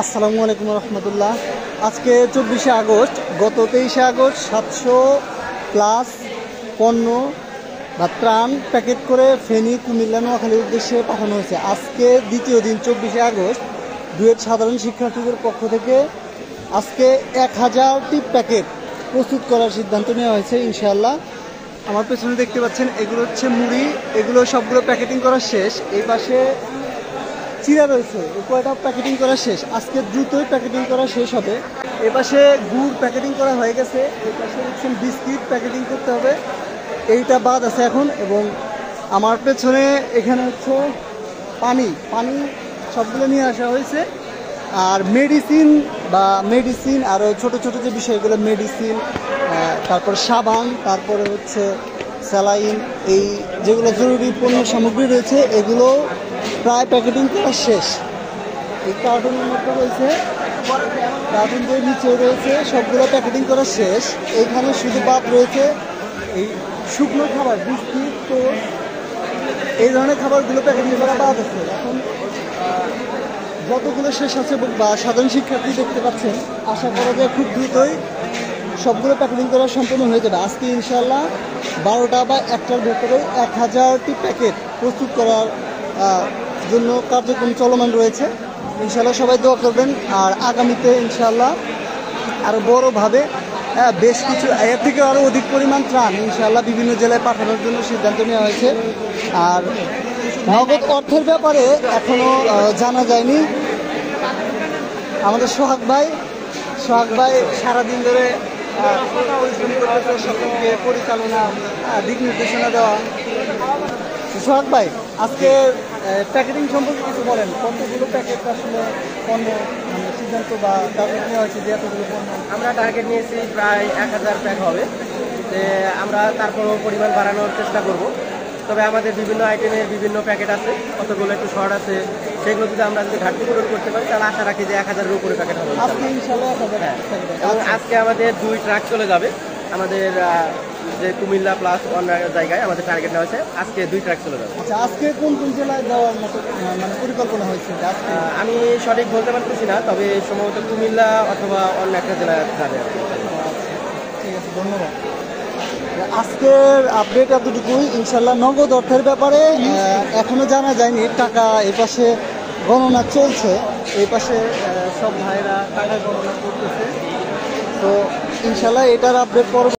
আসসালামু আলাইকুম রহমতুল্লাহ। আজকে 24শে আগস্ট। গত 23শে আগস্ট 700+ পণ্য বা ত্রাণ প্যাকেট করে ফেনী, কুমিল্লা, নোয়াখালীর উদ্দেশ্যে পাঠানো হয়েছে। আজকে দ্বিতীয় দিন 24শে আগস্ট ডুয়েট সাধারণ শিক্ষার্থীদের পক্ষ থেকে আজকে 1000টি প্যাকেট প্রস্তুত করার সিদ্ধান্ত নেওয়া হয়েছে ইনশাআল্লাহ। আমার পেছনে দেখতে পাচ্ছেন এগুলো হচ্ছে মুড়ি, এগুলো সবগুলো প্যাকেটিং করা শেষ। এই পাশে চিরা রয়েছে, কয়টা প্যাকেটিং করা শেষ, আজকে দ্রুতই প্যাকেটিং করা শেষ হবে। এপাশে গুড় প্যাকেটিং করা হয়ে গেছে, এই পাশে হচ্ছে বিস্কিট প্যাকেটিং করতে হবে, এইটা বাদ আছে এখন। এবং আমার পেছনে এখানে হচ্ছে পানি সবগুলো নিয়ে আসা হয়েছে। আর মেডিসিন আরও ছোট ছোট যে বিষয়গুলো, মেডিসিন, তারপর সাবান, তারপরে হচ্ছে স্যালাইন, এই যেগুলো জরুরি পণ্য সামগ্রী রয়েছে এগুলো প্রায় প্যাকেটিং করা শেষ। এই কার্টুনের মধ্যে রয়েছে, কার্টুন যে নিচে রয়েছে সবগুলো প্যাকেটিং করা শেষ। এইখানে শুধু বাদ রয়েছে এই শুকনো খাবার, বিস্কিট, টোস্ট, এই ধরনের খাবারগুলো প্যাকেটিং করা বাদ আছে। এখন যতগুলো শেষ আছে বা সাধারণ শিক্ষার্থী দেখতে পাচ্ছেন, আশা করা যায় খুব দ্রুতই সবগুলো প্যাকেটিং করা সম্পূর্ণ হয়ে যাবে। আজকে ইনশাআল্লাহ 12টা বা 1টার ভেতরে 1000টি প্যাকেট প্রস্তুত করার জন্য কার্যক্রম চলমান রয়েছে। ইনশাআল্লাহ সবাই দোয়া করবেন। আর আগামীতে ইনশাআল্লাহ আরও বড়োভাবে বেশ কিছু এর থেকে আরও অধিক পরিমাণ ত্রাণ ইনশাআল্লাহ বিভিন্ন জেলায় পাঠানোর জন্য সিদ্ধান্ত নেওয়া হয়েছে। আর নগদ অর্থের ব্যাপারে এখনও জানা যায়নি। আমাদের সোহাগ ভাই সারাদিন ধরে পরিশ্রম করতেছে, সকলকে পরিচালনা, দিক নির্দেশনা দেওয়া। সোহাগ ভাই, আজকে প্যাকেটিং সম্পর্কে কিছু বলেন। কতগুলো প্যাকেট আসলে পণ্য সিদ্ধান্ত বা টার্গেট নেওয়া হয়েছে যে এতগুলো পণ্য? আমরা টার্গেট নিয়েছি প্রায় 1000 প্যাক হবে। যে আমরা তারপরও পরিমাণ বাড়ানোর চেষ্টা করব। তবে আমাদের বিভিন্ন আইটেমের বিভিন্ন প্যাকেট আছে, কতগুলো একটু শর্ট আছে, সেগুলো যদি আমরা ঘাটতি পূরণ করতে পারি তাহলে আশা রাখি যে 1000-এর উপরে প্যাকেট হবে আজকে ইনশাআল্লাহ। এবং আজকে আমাদের 2 ট্রাক চলে যাবে। আমাদের যে কুমিল্লা প্লাস অন্য জায়গায় আমাদের টার্গেট নেওয়া হয়েছে, আজকে 2 ট্রাক চলে যাবে। আচ্ছা, আজকে কোন জেলায় যাওয়ার মতো পরিকল্পনা হয়েছে? আমি সঠিক বলতে পারতেছি না, তবে সম্ভবত কুমিল্লা অথবা অন্য একটা জেলায় যাবে। ঠিক আছে, ধন্যবাদ। আজকের আপডেট এতটুকুই। ইনশাল্লাহ নগদ অর্থের ব্যাপারে এখনো জানা যায়নি। টাকা এপাশে গণনা চলছে, এই পাশে সব ভাইরা টাকা গণনা করতেছে। তো ইনশাল্লাহ এটার আপডেট পরবর্তী